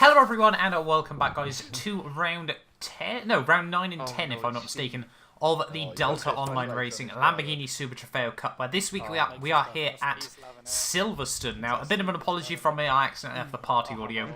Hello everyone and welcome back guys to round 10, no round 9 and 10 if I'm not mistaken of the Delta Online Racing Lamborghini Super Trofeo Cup, where this week we are here at Silverstone. Now a bit of an apology from me, I accidentally left the party audio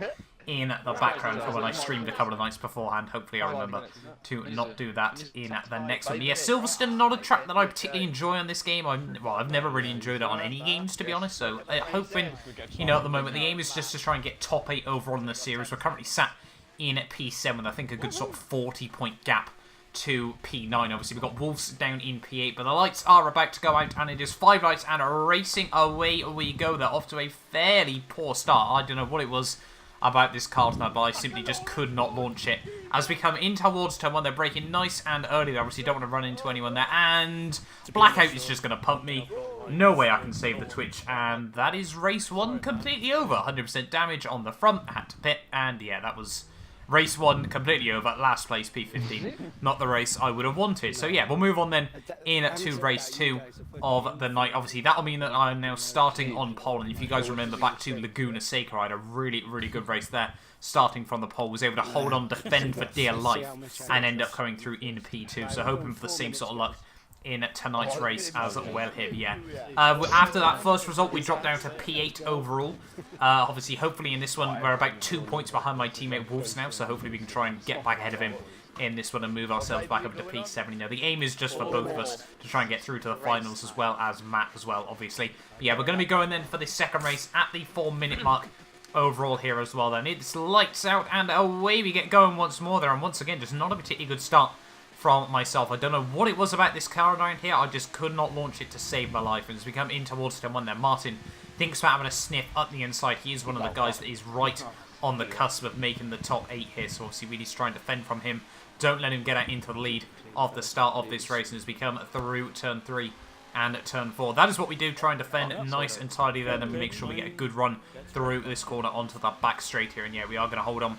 in the background for when I streamed a couple of nights beforehand. Hopefully I remember to not do that in the next one. But yeah, Silverstone, not a track that I particularly enjoy on this game. I've never really enjoyed it on any games, to be honest. So hoping, you know, at the moment the aim is just to try and get top 8 overall in the series. We're currently sat in P7 with I think a good sort of 40-point gap to P9. Obviously we've got Wolves down in P8, but the lights are about to go out and it is 5 lights and racing away we go. They're off to a fairly poor start. I don't know what it was about this car tonight, but I simply just could not launch it. As we come in towards turn 1, they're braking nice and early. They obviously don't want to run into anyone there, and Blackout is just going to pump me. No way I can save the Twitch, and that is race 1 completely over. 100% damage on the front, had to pit, and yeah, that was race 1 completely over. Last place, P15. Not the race I would have wanted. So yeah, we'll move on then into race 2 of the night. Obviously, that'll mean that I'm now starting on pole. And if you guys remember back to Laguna Seca, I had a really good race there. Starting from the pole, was able to hold on, defend for dear life, and end up coming through in P2. So hoping for the same sort of luck in tonight's race as well here, yeah. After that first result, we dropped down to P8 overall. Obviously, hopefully in this one, we're about 2 points behind my teammate Wolves now, so hopefully we can try and get back ahead of him in this one and move ourselves back up to P7. You know, the aim is just for both of us to try and get through to the finals, as well as Matt as well, obviously. But yeah, we're going to be going then for this second race at the 4-minute mark overall here as well then. It's lights out and away we get going once more there, and once again, just not a particularly good start from myself. I don't know what it was about this car around here. I just could not launch it to save my life. And as we come in towards turn 1 there, Martin thinks about having a sniff up the inside. He is one of the guys that is right on the cusp of making the top 8 here. So obviously really trying to defend from him. Don't let him get out into the lead of the start of this race. And as we come through turn 3 and turn 4, that is what we do. Try and defend nice and tidy there. Then we make sure we get a good run through this corner onto the back straight here. And yeah, we are going to hold on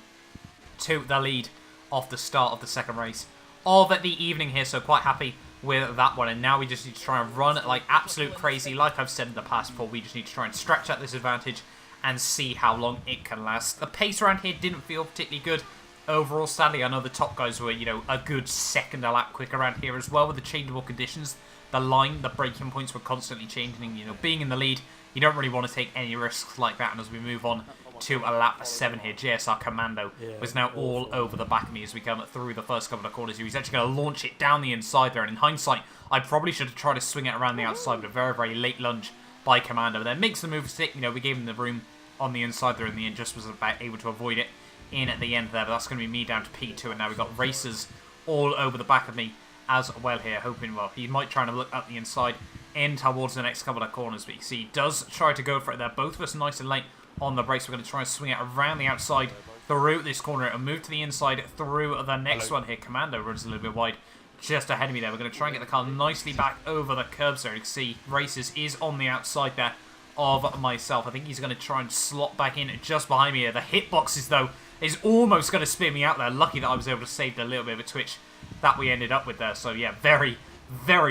to the lead of the start of the second race of the evening here, so quite happy with that one. And now we just need to try and run like absolute crazy. Like I've said in the past before, we just need to try and stretch out this advantage and see how long it can last. The pace around here didn't feel particularly good overall, sadly. I know the top guys were, you know, a good second a lap quick around here as well with the changeable conditions. The braking points were constantly changing. You know, being in the lead, you don't really want to take any risks like that. And as we move on to a lap 7 here, JSR Commando was now all over the back of me as we come through the first couple of corners here. He's actually going to launch it down the inside there, and in hindsight, I probably should have tried to swing it around the outside, but a very late lunge by Commando. Then makes the move stick. You know, we gave him the room on the inside there in the end, just was about able to avoid it in at the end there, but that's going to be me down to P2, and now we've got racers all over the back of me as well here, hoping, well, he might try to look up the inside in towards the next couple of corners, but you see, he does try to go for it there. Both of us nice and late on the brakes. We're going to try and swing it around the outside through this corner and move to the inside through the next one here. Commando runs a little bit wide just ahead of me there. We're going to try and get the car nicely back over the curbs there. You can see Racers is on the outside there of myself. I think he's going to try and slot back in just behind me here. The hitboxes, though, is almost going to spin me out there. Lucky that I was able to save the little bit of a twitch that we ended up with there. So yeah, very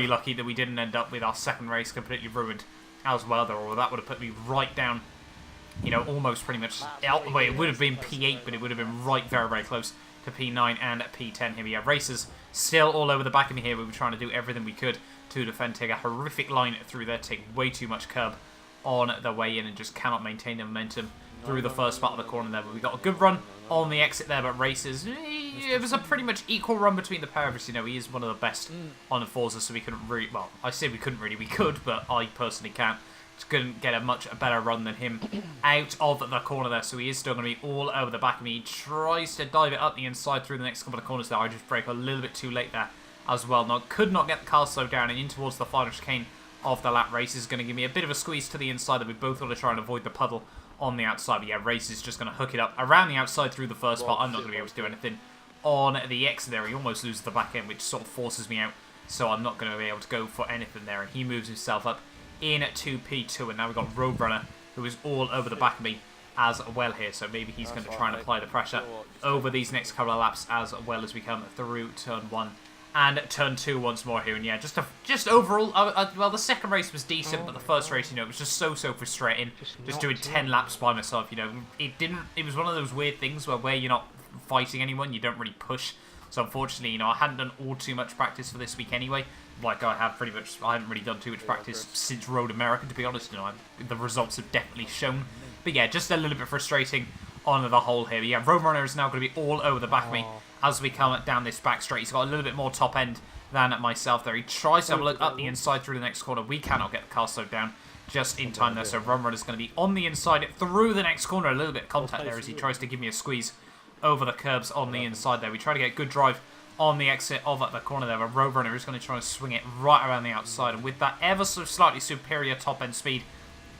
lucky that we didn't end up with our second race completely ruined as well there, or that would have put me right down, you know, almost pretty much out the way. It would have been P8, but it would have been right very close to P9 and P10 here. We have Racers still all over the back of me here. We were trying to do everything we could to defend, take a horrific line through there, take way too much curb on the way in, and just cannot maintain the momentum through the first part of the corner there. But we got a good run on the exit there, but Racers, it was a pretty much equal run between the pair of us. You know, he is one of the best on the Forza, so we couldn't really, well, I say we couldn't really, we could, but I personally can't. Couldn't get a much better run than him out of the corner there, so he is still going to be all over the back of me. He tries to dive it up the inside through the next couple of corners there. I just brake a little bit too late there as well. Now, could not get the car slowed down, and in towards the final chicane of the lap. Race is going to give me a bit of a squeeze to the inside that we both want to try and avoid the puddle on the outside. But yeah, Race is just going to hook it up around the outside through the first part. I'm not going to be able to do anything on the exit there. He almost loses the back end, which sort of forces me out, so I'm not going to be able to go for anything there, and he moves himself up into P2, and now we've got Roadrunner, who is all over the back of me as well here, so maybe he's going to try and apply the pressure over these next couple of laps as well as we come through turn 1 And turn 2 once more here, and yeah, just overall, well, the second race was decent, but the first race, you know, it was just so frustrating. Just doing 10 laps by myself, you know, it was one of those weird things where you're not fighting anyone, you don't really push. So unfortunately, you know, I hadn't done all too much practice for this week anyway. Like I haven't really done too much practice since Road America, to be honest. You know, the results have definitely shown. But yeah, just a little bit frustrating on the whole here. But yeah, Roadrunner is now going to be all over the back of me as we come down this back straight. He's got a little bit more top end than myself there. He tries to have a look up the inside through the next corner. We cannot get the car slowed down just in time there. So Roadrunner is going to be on the inside through the next corner. A little bit of contact there as he tries to give me a squeeze over the curbs on the inside there. We try to get a good drive on the exit of the corner there. But Roadrunner is going to try and swing it right around the outside. And with that ever so slightly superior top end speed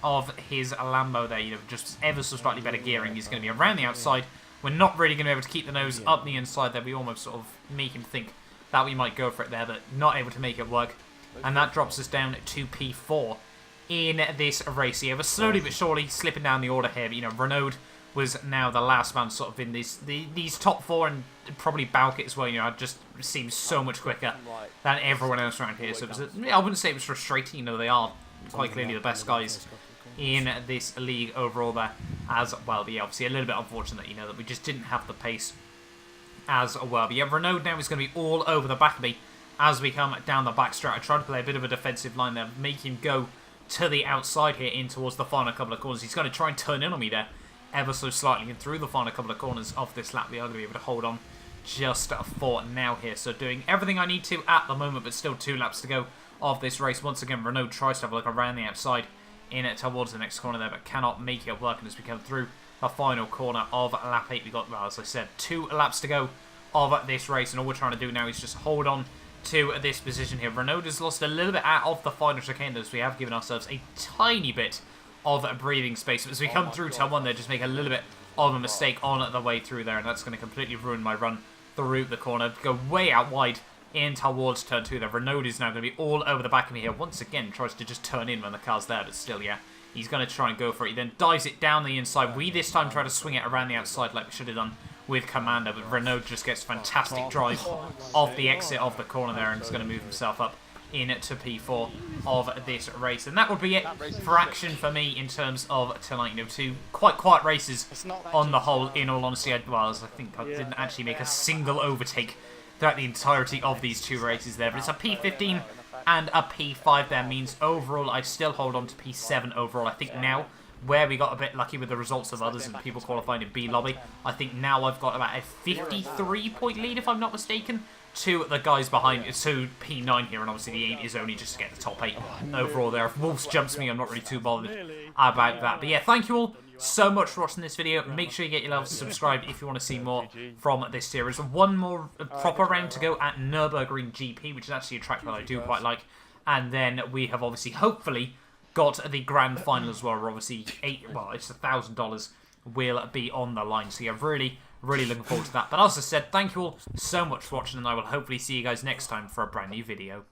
of his Lambo there, you know, just ever so slightly better gearing, he's going to be around the outside. We're not really going to be able to keep the nose up the inside there. We almost sort of make him think that we might go for it there, but not able to make it work. And that drops us down to P4 in this race here. We're slowly but surely slipping down the order here. But, you know, Renault was now the last man sort of in these top 4, and probably Balkit as well. You know, it just seems so much quicker than everyone else around here. So it was I wouldn't say it was frustrating. You know, they are quite clearly the best guys in this league overall there as well. But yeah, obviously a little bit unfortunate, you know, that we just didn't have the pace as well. But yeah, Renault now is going to be all over the back of me as we come down the back straight. I tried to play a bit of a defensive line there, make him go to the outside here in towards the final couple of corners. He's going to try and turn in on me there ever so slightly, and through the final couple of corners of this lap we are going to be able to hold on just for now here. So doing everything I need to at the moment, but still 2 laps to go of this race. Once again, Renault tries to have a look around the outside in it towards the next corner there, but cannot make it work. And as we come through the final corner of lap 8, we got, well, as I said, 2 laps to go of this race, and all we're trying to do now is just hold on to this position here. Renault has lost a little bit out of the final chicane, as we have given ourselves a tiny bit of breathing space. But as we come through turn 1 there, just make a little bit of a mistake on the way through there, and that's going to completely ruin my run through the corner. Go way out wide in towards turn 2 there. Renault is now going to be all over the back of me here. Once again, tries to just turn in when the car's there, but still, yeah, he's going to try and go for it. He then dives it down the inside. We this time try to swing it around the outside like we should have done with Commander, but Renault just gets fantastic drive off the exit of the corner there, and is going to move himself up into P4 of this race. And that would be it for action for me in terms of tonight. You know, 2 quite quiet races on the whole, in all honesty. I think I didn't actually make a single overtake throughout the entirety of these 2 races there, but it's a P15 and a P5 there. Means overall I still hold on to P7 overall. I think now, where we got a bit lucky with the results of others and people qualifying in B lobby, I think now I've got about a 53 point lead, if I'm not mistaken, to the guys behind, to P9 here, and obviously the aim is only just to get the top 8 overall there. If Wolves jumps me, I'm not really too bothered about that. But yeah, thank you all so much for watching this video. Make sure you get yourself subscribed if you want to see more from this series. One more proper round to go at Nürburgring GP, which is actually a track that I do quite like. And then we have obviously, hopefully, got the grand final as well, where obviously it's $1,000 will be on the line. So yeah, really looking forward to that. But as I said, thank you all so much for watching, and I will hopefully see you guys next time for a brand new video.